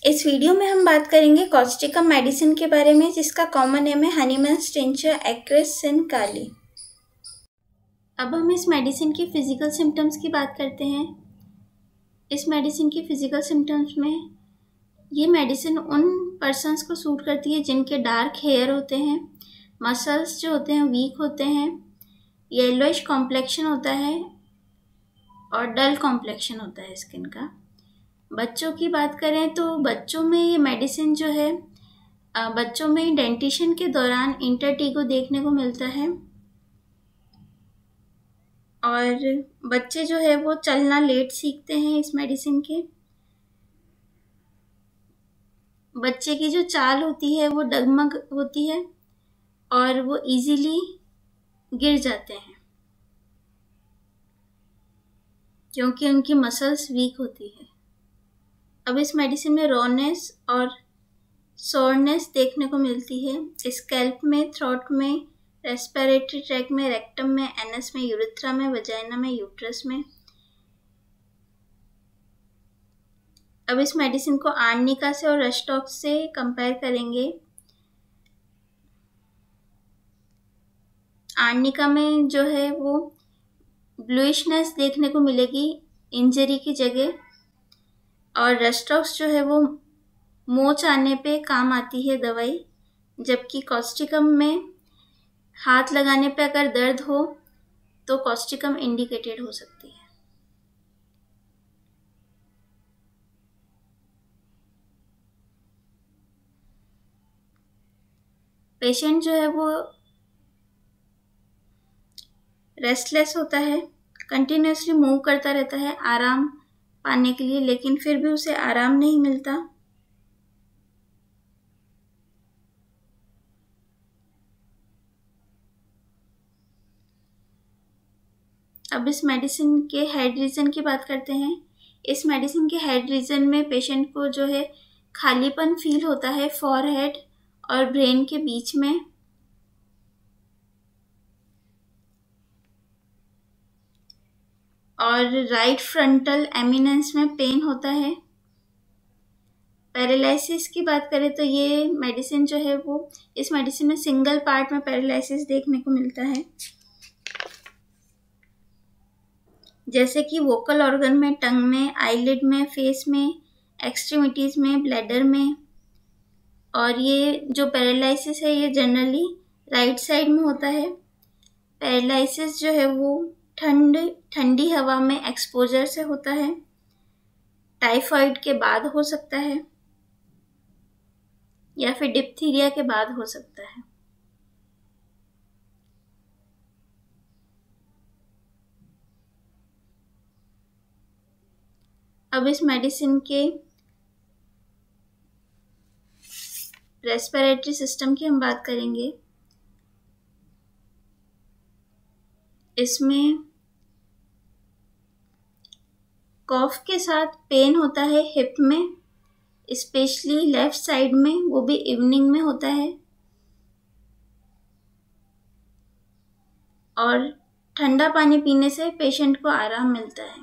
इस वीडियो में हम बात करेंगे कॉस्टिकम मेडिसिन के बारे में, जिसका कॉमन नेम है हनीमन्स टिंचर एक्विस सिनकाली। अब हम इस मेडिसिन की फिजिकल सिम्टम्स की बात करते हैं। इस मेडिसिन की फिजिकल सिम्टम्स में ये मेडिसिन उन पर्सन्स को सूट करती है जिनके डार्क हेयर होते हैं, मसल्स जो होते हैं वीक होते हैं, येलोइश कॉम्प्लेक्शन होता है और डल कॉम्प्लेक्शन होता है स्किन का। बच्चों की बात करें तो बच्चों में ये मेडिसिन जो है बच्चों में डेंटिशन के दौरान इंटरटीगो देखने को मिलता है और बच्चे जो है वो चलना लेट सीखते हैं इस मेडिसिन के। बच्चे की जो चाल होती है वो डगमग होती है और वो इजीली गिर जाते हैं क्योंकि उनकी मसल्स वीक होती है। अब इस मेडिसिन में रॉनेस और सोरनेस देखने को मिलती है स्कैल्प में, थ्रोट में, रेस्पिरेटरी ट्रैक में, रेक्टम में, एनस में, यूरेथ्रा में, वजाइना में, यूट्रस में। अब इस मेडिसिन को आर्निका से और रस्टॉक्स से कंपेयर करेंगे। आर्निका में जो है वो ब्लूइशनेस देखने को मिलेगी इंजरी की जगह, और रस्टॉक्स जो है वो मोच आने पे काम आती है दवाई, जबकि कॉस्टिकम में हाथ लगाने पे अगर दर्द हो तो कॉस्टिकम इंडिकेटेड हो सकती है। पेशेंट जो है वो रेस्टलेस होता है, कंटिन्यूसली मूव करता रहता है आराम पाने के लिए, लेकिन फिर भी उसे आराम नहीं मिलता। अब इस मेडिसिन के हेड रीजन की बात करते हैं। इस मेडिसिन के हेड रीजन में पेशेंट को जो है खालीपन फील होता है फॉरहेड और ब्रेन के बीच में, और राइट फ्रंटल एमिनेंस में पेन होता है। पैरालिसिस की बात करें तो ये मेडिसिन जो है वो इस मेडिसिन में सिंगल पार्ट में पैरालिसिस देखने को मिलता है, जैसे कि वोकल ऑर्गन में, टंग में, आईलिड में, फेस में, एक्सट्रीमिटीज में, ब्लैडर में। और ये जो पैरालिसिस है ये जनरली राइट साइड में होता है। पैरालिसिस जो है वो ठंडी हवा में एक्सपोजर से होता है, टाइफाइड के बाद हो सकता है या फिर डिप्थीरिया के बाद हो सकता है। अब इस मेडिसिन के रेस्पिरेटरी सिस्टम की हम बात करेंगे। इसमें कॉफ के साथ पेन होता है हिप में, स्पेशली लेफ्ट साइड में, वो भी इवनिंग में होता है, और ठंडा पानी पीने से पेशेंट को आराम मिलता है।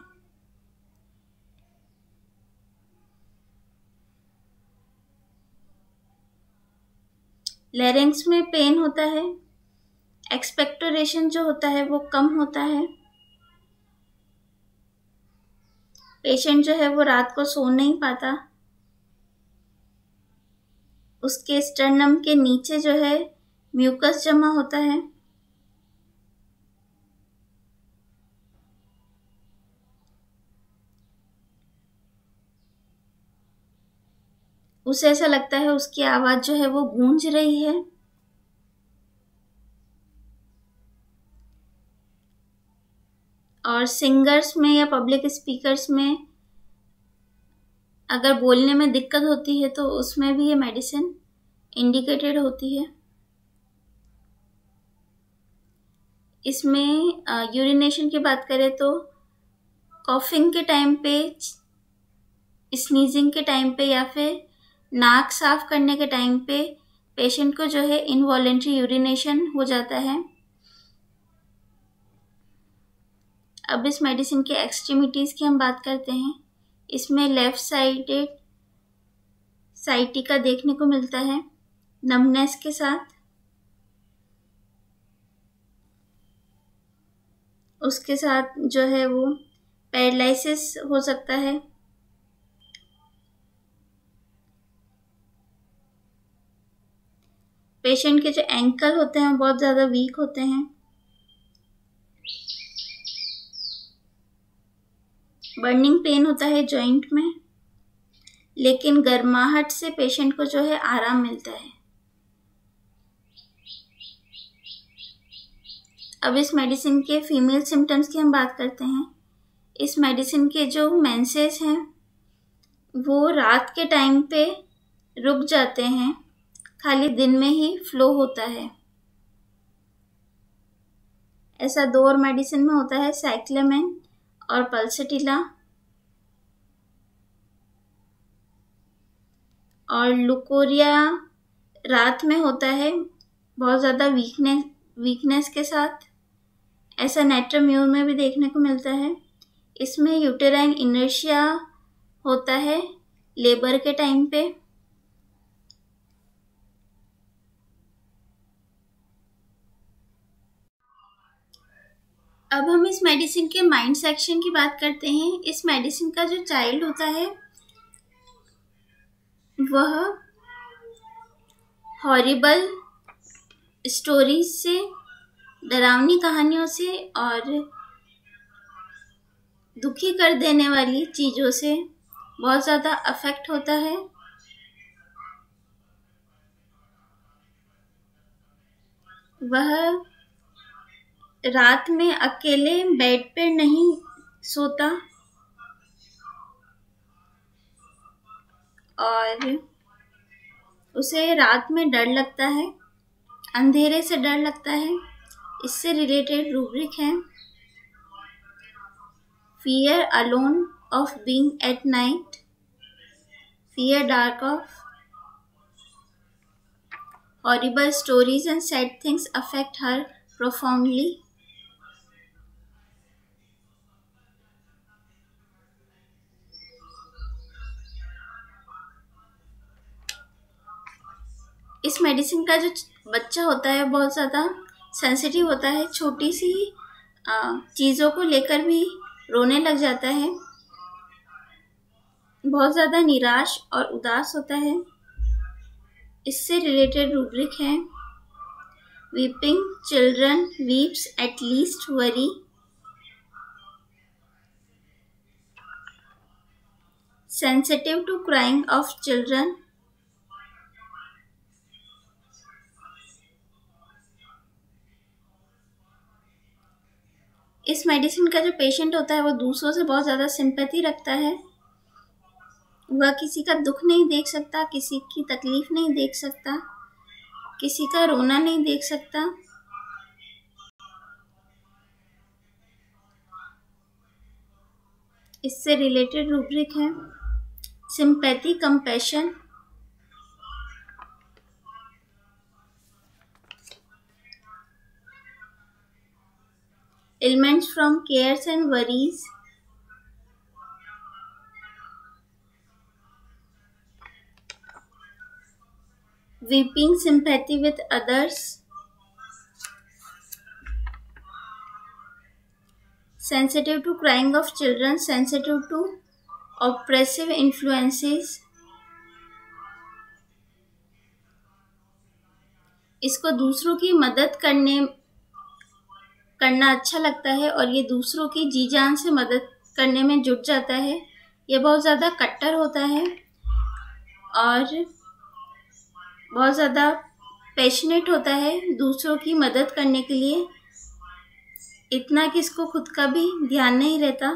लैरिंक्स में पेन होता है, एक्सपेक्टोरेशन जो होता है वो कम होता है। पेशेंट जो है वो रात को सो नहीं पाता, उसके स्टर्नम के नीचे जो है म्यूकस जमा होता है। उसे ऐसा लगता है उसकी आवाज जो है वो गूंज रही है। और सिंगर्स में या पब्लिक स्पीकर्स में अगर बोलने में दिक्कत होती है तो उसमें भी ये मेडिसिन इंडिकेटेड होती है। इसमें यूरिनेशन की बात करें तो कॉफिंग के टाइम पे, स्नीजिंग के टाइम पे या फिर नाक साफ करने के टाइम पे पेशेंट को जो है इनवॉलेंट्री यूरिनेशन हो जाता है। अब इस मेडिसिन के एक्सट्रीमिटीज की हम बात करते हैं। इसमें लेफ्ट साइडेड साइटिका देखने को मिलता है नमनेस के साथ। उसके साथ जो है वो पैरालिसिस हो सकता है। पेशेंट के जो एंकल होते हैं बहुत ज़्यादा वीक होते हैं। बर्निंग पेन होता है जॉइंट में, लेकिन गर्माहट से पेशेंट को जो है आराम मिलता है। अब इस मेडिसिन के फीमेल सिम्टम्स की हम बात करते हैं। इस मेडिसिन के जो मेंसेस हैं वो रात के टाइम पे रुक जाते हैं, खाली दिन में ही फ्लो होता है। ऐसा 2 और मेडिसिन में होता है, साइक्लेमेन और पल्सटिला। और लुकोरिया रात में होता है बहुत ज़्यादा वीकनेस के साथ। ऐसा नेट्रोम्यूर में भी देखने को मिलता है। इसमें यूटेराइन इनर्शिया होता है लेबर के टाइम पे। अब हम इस मेडिसिन के माइंड सेक्शन की बात करते हैं। इस मेडिसिन का जो चाइल्ड होता है वह हॉरिबल स्टोरीज से, डरावनी कहानियों से और दुखी कर देने वाली चीज़ों से बहुत ज़्यादा अफेक्ट होता है। वह रात में अकेले बेड पे नहीं सोता और उसे रात में डर लगता है, अंधेरे से डर लगता है। इससे रिलेटेड रूब्रिक है fear alone of being at night, fear dark of, horrible stories and sad things affect her profoundly. इस मेडिसिन का जो बच्चा होता है बहुत ज़्यादा सेंसिटिव होता है, छोटी सी चीज़ों को लेकर भी रोने लग जाता है, बहुत ज़्यादा निराश और उदास होता है। इससे रिलेटेड रूब्रिक है weeping children weeps at least worry, sensitive to crying of children, इस मेडिसिन का जो पेशेंट होता है वो दूसरों से बहुत ज़्यादा सिंपैथी रखता है। वह किसी का दुख नहीं देख सकता, किसी की तकलीफ नहीं देख सकता, किसी का रोना नहीं देख सकता। इससे रिलेटेड रूब्रिक है sympathy compassion, elements from cares and worries, weeping sympathy with others, sensitive to crying of children, sensitive to oppressive influences। इसको दूसरों की मदद करना अच्छा लगता है और ये दूसरों की जी जान से मदद करने में जुट जाता है। ये बहुत ज़्यादा कट्टर होता है और बहुत ज़्यादा पैशनेट होता है दूसरों की मदद करने के लिए, इतना कि इसको खुद का भी ध्यान नहीं रहता।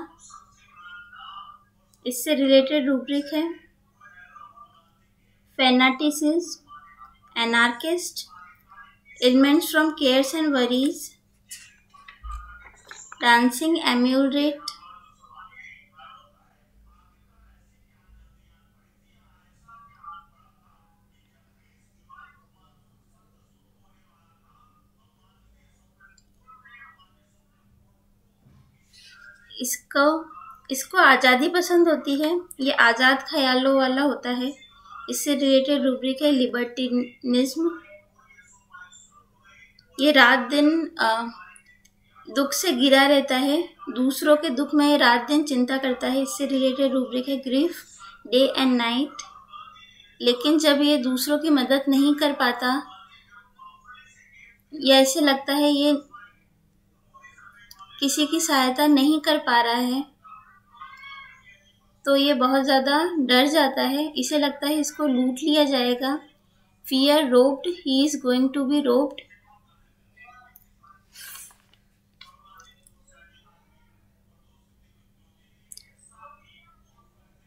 इससे रिलेटेड रूब्रिक है fanaticism, anarchist, elements from cares and worries, dancing एम्यूरेट, इसको आज़ादी पसंद होती है। ये आज़ाद ख्यालों वाला होता है। इससे रिलेटेड रूब्रिक है लिबर्टिनिज्म। ये रात दिन दुख से घिरा रहता है, दूसरों के दुख में ये रात दिन चिंता करता है, इससे रिलेटेड रूब्रिक है ग्रीफ डे एंड नाइट। लेकिन जब ये दूसरों की मदद नहीं कर पाता या ऐसे लगता है ये किसी की सहायता नहीं कर पा रहा है, तो ये बहुत ज़्यादा डर जाता है, इसे लगता है इसको लूट लिया जाएगा। Fear robbed, he is going to be robbed.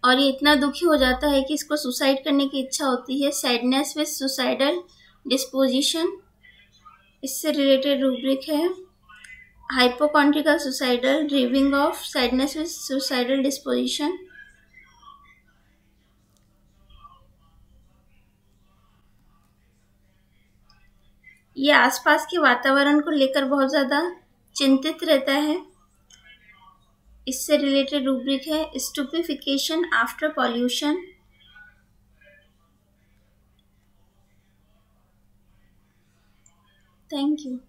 और ये इतना दुखी हो जाता है कि इसको सुसाइड करने की इच्छा होती है। सैडनेस विद सुसाइडल डिस्पोजिशन, इससे रिलेटेड रूब्रिक है hypochondriacal suicidal driving of sadness with suicidal disposition. ये आसपास के वातावरण को लेकर बहुत ज़्यादा चिंतित रहता है, इससे रिलेटेड रूब्रिक है स्टूपिफिकेशन आफ्टर पॉल्यूशन। Thank you.